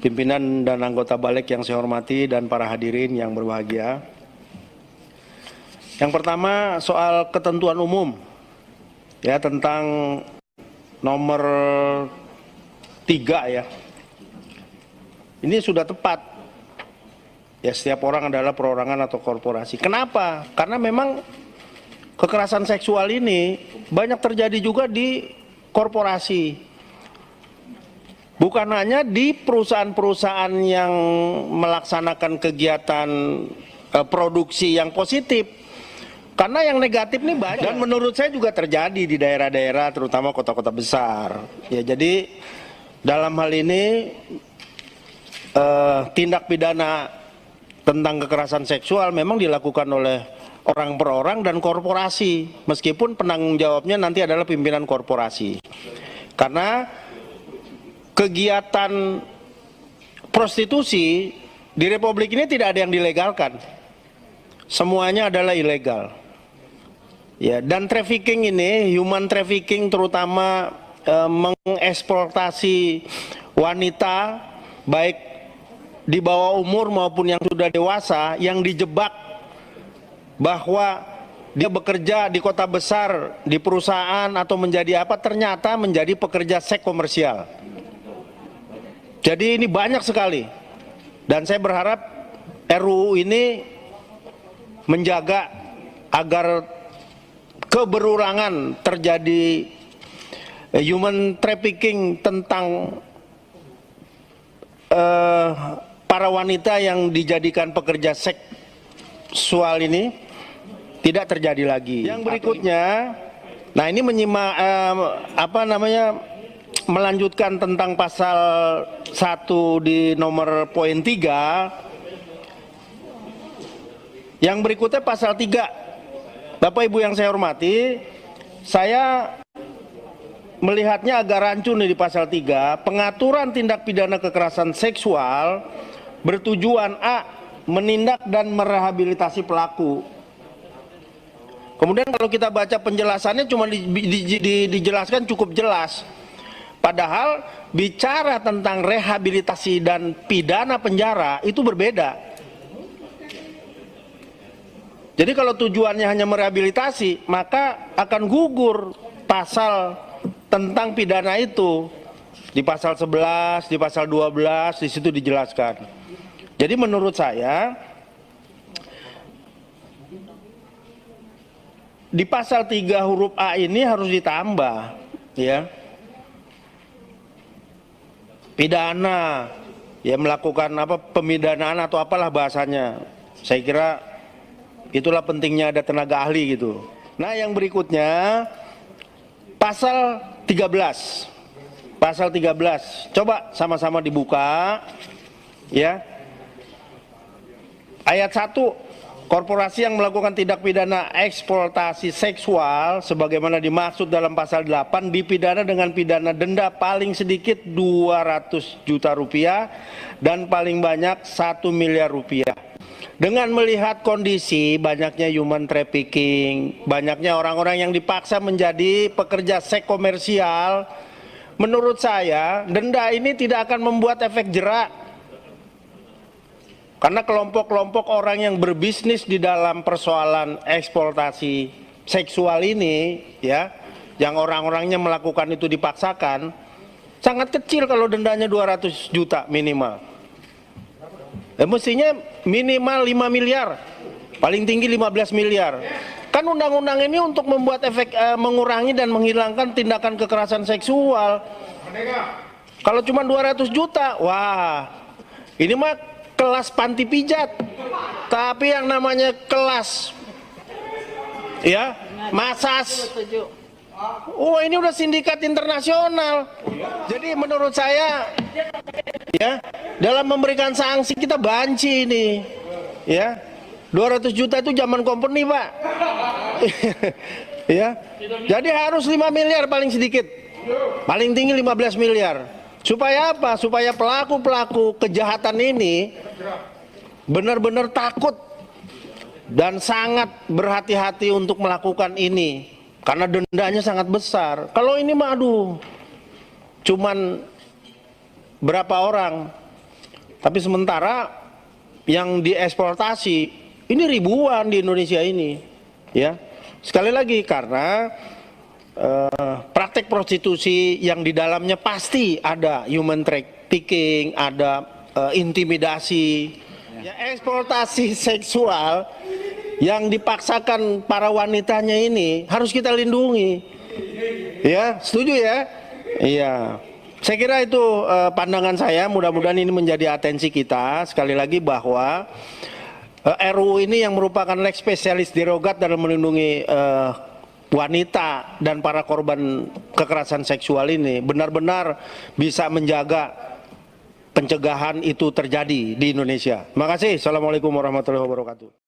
Pimpinan dan anggota Balik yang saya hormati dan para hadirin yang berbahagia. Yang pertama soal ketentuan umum ya tentang nomor 3 ya. Ini sudah tepat. Ya, setiap orang adalah perorangan atau korporasi. Kenapa? Karena memang kekerasan seksual ini banyak terjadi juga di korporasi. Bukan hanya di perusahaan-perusahaan yang melaksanakan kegiatan produksi yang positif. Karena yang negatif ini banyak. Dan menurut saya juga terjadi di daerah-daerah terutama kota-kota besar. Ya, jadi dalam hal ini tindak pidana tentang kekerasan seksual memang dilakukan oleh orang per orang dan korporasi. Meskipun penanggung jawabnya nanti adalah pimpinan korporasi. Karena kegiatan prostitusi di Republik ini tidak ada yang dilegalkan, semuanya adalah ilegal. Ya, dan trafficking ini, human trafficking terutama mengeksploitasi wanita baik di bawah umur maupun yang sudah dewasa yang dijebak bahwa dia bekerja di kota besar, di perusahaan atau menjadi apa, ternyata menjadi pekerja seks komersial. Jadi ini banyak sekali, dan saya berharap RUU ini menjaga agar keberulangan terjadi human trafficking tentang para wanita yang dijadikan pekerja seksual ini tidak terjadi lagi. Yang berikutnya, nah ini menyimak melanjutkan tentang pasal 1 di nomor poin 3. Yang berikutnya pasal 3. Bapak Ibu yang saya hormati, saya melihatnya agak rancu nih di pasal 3. Pengaturan tindak pidana kekerasan seksual bertujuan A. Menindak dan merehabilitasi pelaku. Kemudian kalau kita baca penjelasannya cuma dijelaskan cukup jelas. Padahal bicara tentang rehabilitasi dan pidana penjara itu berbeda. Jadi kalau tujuannya hanya merehabilitasi, maka akan gugur pasal tentang pidana itu. Di pasal 11, di pasal 12, di situ dijelaskan. Jadi menurut saya, di pasal 3 huruf A ini harus ditambah, ya. Pidana, ya, melakukan apa, pemidanaan atau apalah bahasanya. Saya kira itulah pentingnya ada tenaga ahli gitu. Nah, yang berikutnya pasal 13. Pasal 13. Coba sama-sama dibuka, ya. Ayat 1. Korporasi yang melakukan tindak pidana eksploitasi seksual sebagaimana dimaksud dalam pasal 8 dipidana dengan pidana denda paling sedikit 200 juta rupiah dan paling banyak 1 miliar rupiah. Dengan melihat kondisi banyaknya human trafficking, banyaknya orang-orang yang dipaksa menjadi pekerja seks komersial, menurut saya denda ini tidak akan membuat efek jerak. Karena kelompok-kelompok orang yang berbisnis di dalam persoalan eksploitasi seksual ini, ya, yang orang-orangnya melakukan itu dipaksakan, sangat kecil kalau dendanya 200 juta minimal. Mestinya minimal 5 miliar, paling tinggi 15 miliar. Kan undang-undang ini untuk membuat efek mengurangi dan menghilangkan tindakan kekerasan seksual. Kalau cuma 200 juta, wah, ini mah kelas panti pijat. Tapi yang namanya kelas, ya, massas, oh ini udah sindikat internasional. Jadi menurut saya, ya, dalam memberikan sanksi kita banci ini, ya. 200 juta itu zaman company, Pak. Ya. Jadi harus 5 miliar paling sedikit. Paling tinggi 15 miliar. Supaya apa? Supaya pelaku-pelaku kejahatan ini benar-benar takut dan sangat berhati-hati untuk melakukan ini karena dendanya sangat besar. Kalau ini mah aduh, cuman berapa orang, tapi sementara yang dieksploitasi ini ribuan di Indonesia ini, ya. Sekali lagi karena praktek prostitusi yang di dalamnya pasti ada human trafficking, ada intimidasi, ya, eksploitasi seksual yang dipaksakan para wanitanya ini harus kita lindungi. Ya, setuju ya? Iya. Saya kira itu pandangan saya, mudah-mudahan ini menjadi atensi kita sekali lagi bahwa RUU ini yang merupakan lex spesialis derogat dalam melindungi wanita dan para korban kekerasan seksual ini benar-benar bisa menjaga pencegahan itu terjadi di Indonesia. Terima kasih. Assalamualaikum warahmatullahi wabarakatuh.